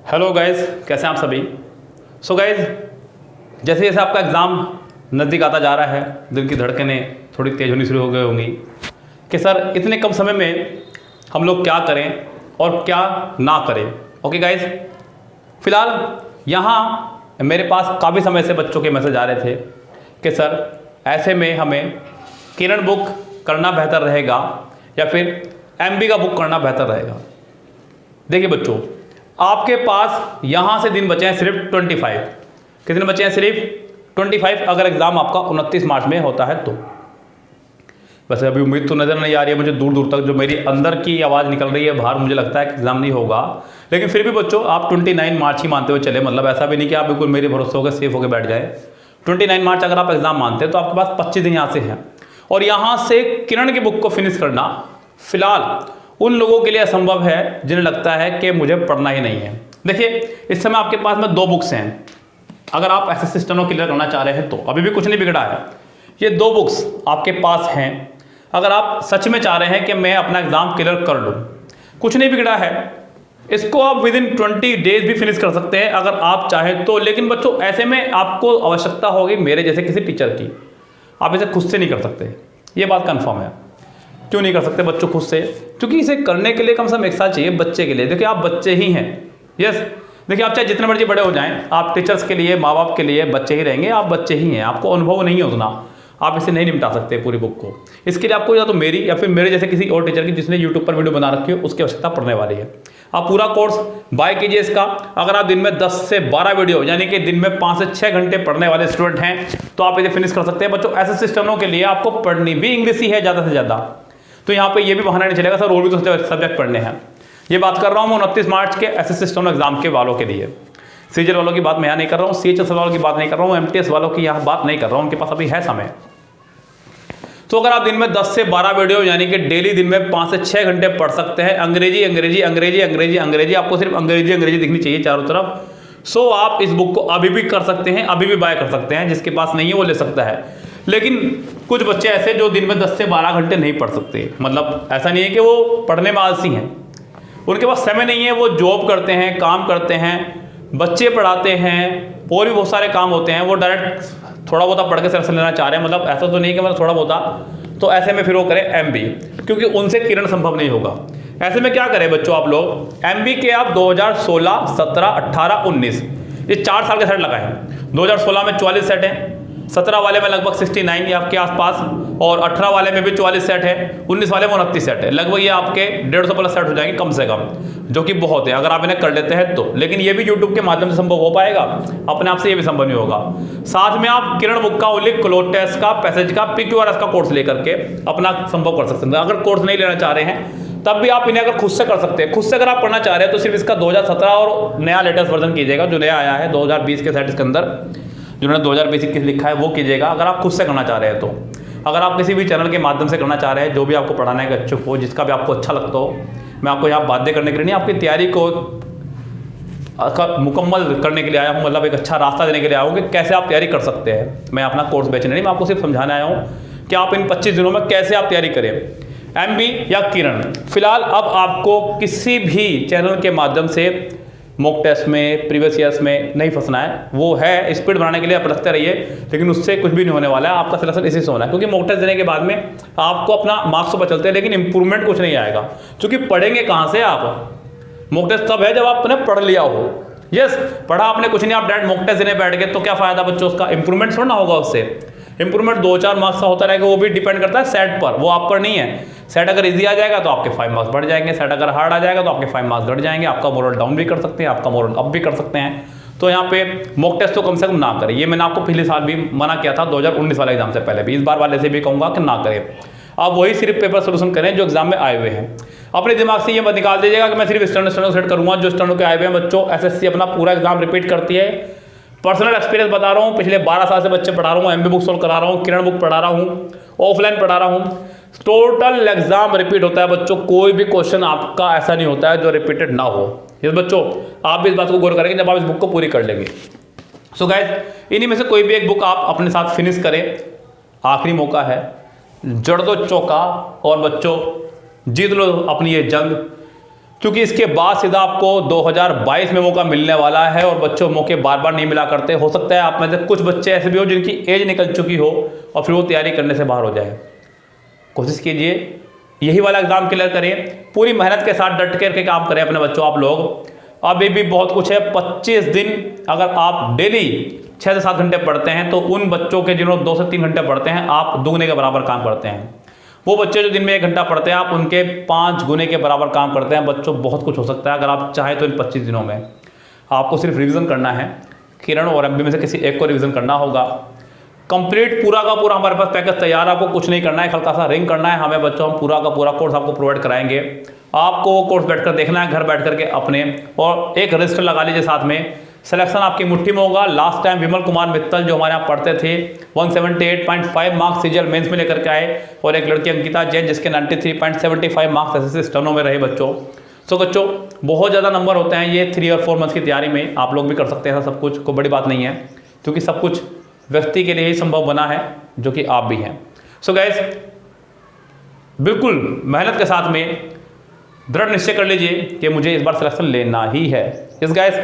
Hello guys, कैसे हैं आप सभी। सो गाइस, जैसे जैसे आपका एग्ज़ाम नज़दीक आता जा रहा है, दिल की धड़कनें थोड़ी तेज़ होनी शुरू हो गई होंगी कि सर इतने कम समय में हम लोग क्या करें और क्या ना करें। ओके गाइस, फ़िलहाल यहाँ मेरे पास काफ़ी समय से बच्चों के मैसेज आ रहे थे कि सर ऐसे में हमें किरण बुक करना बेहतर रहेगा या फिर एमबी का बुक करना बेहतर रहेगा। देखिए बच्चों, आपके पास यहाँ से दिन बचे हैं सिर्फ 25। कितने बचे हैं? सिर्फ 25, अगर एग्ज़ाम आपका 29 मार्च में होता है तो। वैसे अभी उम्मीद तो नज़र नहीं आ रही है मुझे दूर दूर तक, जो मेरी अंदर की आवाज़ निकल रही है बाहर, मुझे लगता है कि एग्ज़ाम नहीं होगा। लेकिन फिर भी बच्चों आप 29 मार्च ही मानते हुए चले, मतलब ऐसा भी नहीं कि आप बिल्कुल मेरे भरोसे होकर सेफ होकर बैठ जाए। 29 मार्च अगर आप एग्ज़ाम मानते हैं तो आपके पास 25 दिन यहाँ से हैं, और यहाँ से किरण की बुक को फिनिश करना फिलहाल उन लोगों के लिए असंभव है जिन्हें लगता है कि मुझे पढ़ना ही नहीं है। देखिए, इस समय आपके पास में 2 बुक्स हैं। अगर आप एसएससी स्टेनो क्लियर करना चाह रहे हैं तो अभी भी कुछ नहीं बिगड़ा है, ये 2 बुक्स आपके पास हैं। अगर आप सच में चाह रहे हैं कि मैं अपना एग्ज़ाम क्लियर कर लूँ, कुछ नहीं बिगड़ा है, इसको आप विद इन 20 डेज भी फिनिश कर सकते हैं अगर आप चाहें तो। लेकिन बच्चों ऐसे में आपको आवश्यकता होगी मेरे जैसे किसी टीचर की। आप इसे खुद से नहीं कर सकते, ये बात कन्फर्म है। क्यों नहीं कर सकते बच्चों खुद से? क्योंकि इसे करने के लिए कम से कम 1 साल चाहिए बच्चे के लिए। देखिए आप बच्चे ही हैं। यस, देखिए आप चाहे जितने मर्जी बड़े हो जाएं, आप टीचर्स के लिए, माँ बाप के लिए बच्चे ही रहेंगे। आप बच्चे ही हैं, आपको अनुभव नहीं है उतना, आप इसे नहीं निपटा सकते पूरी बुक को। इसके लिए आपको या तो मेरी या फिर मेरे जैसे किसी और टीचर की जिसने यूट्यूब पर वीडियो बना रखी हो, उसकी आवश्यकता पड़ने वाली है। आप पूरा कोर्स बाय कीजिए इसका। अगर आप दिन में 10 से 12 वीडियो यानी कि दिन में 5 से 6 घंटे पढ़ने वाले स्टूडेंट हैं तो आप इसे फिनिश कर सकते हैं। बच्चों एसएससी स्टेनो के लिए आपको पढ़नी भी इंग्लिश ही है ज़्यादा से ज़्यादा, तो यहाँ पे ये भी बहाना नहीं चलेगा सर और भी तो सब्जेक्ट पढ़ने हैं। ये बात कर रहा हूँ मैं 29 मार्च के एसएससी स्टेनो एग्जाम के वालों के लिए। सीजीएल वालों की बात मैं यहाँ नहीं कर रहा हूँ, सीएचएस वालों की बात नहीं कर रहा हूँ, एमटीएस वालों की यहाँ बात नहीं कर रहा हूँ, उनके पास अभी है समय। तो अगर आप दिन में 10 से 12 वीडियो यानी कि डेली दिन में 5 से 6 घंटे पढ़ सकते हैं, अंग्रेजी अंग्रेजी अंग्रेजी अंग्रेजी अंग्रेजी, आपको सिर्फ अंग्रेजी अंग्रेजी दिखनी चाहिए चारों तरफ। सो आप इस बुक को अभी भी कर सकते हैं, अभी भी बाय कर सकते हैं। जिसके पास नहीं है वो ले सकता है। लेकिन कुछ बच्चे ऐसे जो दिन में 10 से 12 घंटे नहीं पढ़ सकते, मतलब ऐसा नहीं है कि वो पढ़ने में आलसी हैं, उनके पास समय नहीं है, वो जॉब करते हैं, काम करते हैं, बच्चे पढ़ाते हैं, और भी बहुत सारे काम होते हैं। वो डायरेक्ट थोड़ा बहुत पढ़ के सिलेक्शन लेना चाह रहे हैं, मतलब ऐसा तो नहीं कि मतलब थोड़ा बहुत, तो ऐसे में फिर वो करें एमबी, क्योंकि उनसे किरण संभव नहीं होगा। ऐसे में क्या करें बच्चों आप लोग, एमबी के आप 2016, 17, 18, 19 ये 4 साल के सेट लगाएं। 2016 में 44 सेट हैं, 17 वाले में लगभग 69 आपके आसपास, और 18 वाले में भी 44 सेट है, 19 वाले में 29 सेट है। लगभग ये आपके 150 प्लस सेट हो जाएंगे कम से कम, जो कि बहुत है अगर आप इन्हें कर लेते हैं तो। लेकिन ये भी यूट्यूब के माध्यम से संभव हो पाएगा, अपने आप से ये भी संभव नहीं होगा। साथ में आप किरण बुक का ओनली क्लोज टेस्ट का, पैसेज का, PQRS का कोर्स लेकर के अपना संभव कर सकते हैं। अगर कोर्स नहीं लेना चाह रहे हैं तब भी आप इन्हें अगर खुद से कर सकते हैं। खुद से अगर आप पढ़ना चाह रहे हैं तो सिर्फ इसका 2017 और नया लेटेस्ट वर्जन कीजिएगा, जो नया आया है 2020 के सेट इसके अंदर, जिन्होंने 2020 लिखा है वो कीजिएगा अगर आप खुद से करना चाह रहे हैं तो। अगर आप किसी भी चैनल के माध्यम से करना चाह रहे हैं, जो भी आपको पढ़ाना है इच्छुक हो, जिसका भी आपको अच्छा लगता हो, मैं आपको यहाँ बातें करने के लिए नहीं, आपकी तैयारी को मुकम्मल करने के लिए आया हूँ, मतलब एक अच्छा रास्ता देने के लिए आया हूँ कि कैसे आप तैयारी कर सकते हैं। मैं अपना कोर्स बेचने नहीं, मैं आपको सिर्फ समझाने आया हूँ कि आप इन 25 दिनों में कैसे आप तैयारी करें, एमबी या किरण। फिलहाल अब आपको किसी भी चैनल के माध्यम से मॉक टेस्ट में, प्रीवियस ईयर्स में नहीं फंसना है। वो है स्पीड बनाने के लिए आप रखते रहिए, लेकिन उससे कुछ भी नहीं होने वाला है। आपका सिलेक्शन इसी से होना है, क्योंकि मॉक टेस्ट देने के बाद में आपको अपना मार्क्स तो बचलते हैं लेकिन इंप्रूवमेंट कुछ नहीं आएगा, क्योंकि पढ़ेंगे कहाँ से आप। मॉक टेस्ट तब है जब आपने पढ़ लिया हो। यस, पढ़ा आपने कुछ नहीं, आप डायरेक्ट मॉक टेस्ट देने बैठ गए तो क्या फायदा बच्चों, उसका इंप्रूवमेंट थोड़ा ना होगा। उससे इंप्रूवमेंट 2-4 मार्क्स का होता रहेगा, वो भी डिपेंड करता है सेट पर, वो आप पर नहीं है। सेट अगर इजी आ जाएगा तो आपके 5 मार्क्स बढ़ जाएंगे, सेट अगर हार्ड आ जाएगा तो आपके 5 मार्क्स घट जाएंगे। आपका मोरल डाउन भी कर सकते हैं, आपका मोरल अप भी कर सकते हैं। तो यहाँ पे मॉक टेस्ट तो कम से कम ना करें। ये मैंने आपको पिछले साल भी मना किया था, 2019 वाले एग्जाम से पहले भी, इस बार वाले से भी कहूँगा कि ना करें। आप वही सिर्फ पेपर सोल्यूशन करें जो एग्जाम में आए हुए हैं। अपने दिमाग से ये मत निकाल दीजिएगा कि मैं सिर्फ स्टेनो सेट करूँगा जो स्टेनो के आए हुए हैं। बच्चों एसएससी अपना पूरा एग्जाम रिपीट करती है। पर्सनल एक्सपीरियंस बता रहा हूँ, पिछले 12 साल से बच्चे पढ़ा रहा हूँ, एमबी बुक सोल्व करा रहा हूँ, किरण बुक पढ़ा रहा हूँ, ऑफलाइन पढ़ा रहा हूँ। टोटल एग्जाम रिपीट होता है बच्चों, कोई भी क्वेश्चन आपका ऐसा नहीं होता है जो रिपीटेड ना हो। ये बच्चों आप भी इस बात को गौर करेंगे जब आप इस बुक को पूरी कर लेंगे। सो गाइस, इन्हीं में से कोई भी एक बुक आप अपने साथ फिनिश करें, आखिरी मौका है, जड़ दो चौका और बच्चों जीत लो अपनी ये जंग। क्योंकि इसके बाद सीधा आपको 2022 में मौका मिलने वाला है और बच्चों मौके बार बार नहीं मिला करते। हो सकता है आप में से कुछ बच्चे ऐसे भी हो जिनकी एज निकल चुकी हो और फिर वो तैयारी करने से बाहर हो जाए। कोशिश कीजिए यही वाला एग्जाम क्लियर करें, पूरी मेहनत के साथ डट करके काम करें अपने बच्चों। आप लोग अभी भी बहुत कुछ है, 25 दिन अगर आप डेली 6 से 7 घंटे पढ़ते हैं तो उन बच्चों के जिन्होंने 2 से 3 घंटे पढ़ते हैं आप दुगने के बराबर काम करते हैं। वो बच्चे जो दिन में 1 घंटा पढ़ते हैं आप उनके 5 गुने के बराबर काम करते हैं। बच्चों बहुत कुछ हो सकता है अगर आप चाहें तो इन 25 दिनों में। आपको सिर्फ रिवीजन करना है, किरण और एमबी में से किसी एक को रिवीजन करना होगा। कंप्लीट पूरा का पूरा हमारे पास पैकेज तैयार, आपको कुछ नहीं करना है, हल्का सा रिंग करना है हमें बच्चों। हम पूरा का पूरा कोर्स आपको प्रोवाइड कराएंगे। आपको वो कोर्स बैठकर देखना है घर बैठ करके अपने, और एक रजिस्टर लगा लीजिए साथ में। सिलेक्शन आपकी मुट्ठी में होगा। लास्ट टाइम विमल कुमार मित्तल जो हमारे यहाँ पढ़ते थे 178.5 मार्क्स सीजीएल मेंस में लेकर के आए, और एक लड़की अंकिता जैन जिसके 93.75 मार्क्स एसएससी स्टेनो में रहे बच्चों। सो बच्चों बहुत ज़्यादा नंबर होते हैं ये 3 और 4 मंथ्स की तैयारी में। आप लोग भी कर सकते हैं सब कुछ, कोई बड़ी बात नहीं है, क्योंकि सब कुछ व्यक्ति के लिए ही संभव बना है जो कि आप भी हैं। सो गाइस बिल्कुल मेहनत के साथ में दृढ़ निश्चय कर लीजिए कि मुझे इस बार सिलेक्शन लेना ही है। यस गाइस,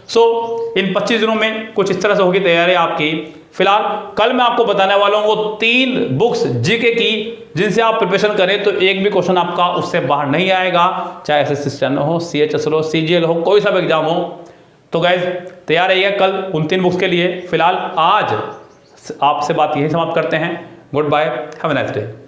सो इन 25 दिनों में कुछ इस तरह से होगी तैयारी आपकी। फिलहाल कल मैं आपको बताने वाला हूँ वो 3 बुक्स जीके की जिनसे आप प्रिपरेशन करें तो एक भी क्वेश्चन आपका उससे बाहर नहीं आएगा, चाहे एसएससी स्टेनो हो, सीएचएस हो, सीजीएल हो, कोई सा भी एग्जाम हो। तो गाइज तैयार रहिए कल उन 3 बुक्स के लिए। फिलहाल आज आपसे बात यही समाप्त करते हैं। Goodbye, have a nice day.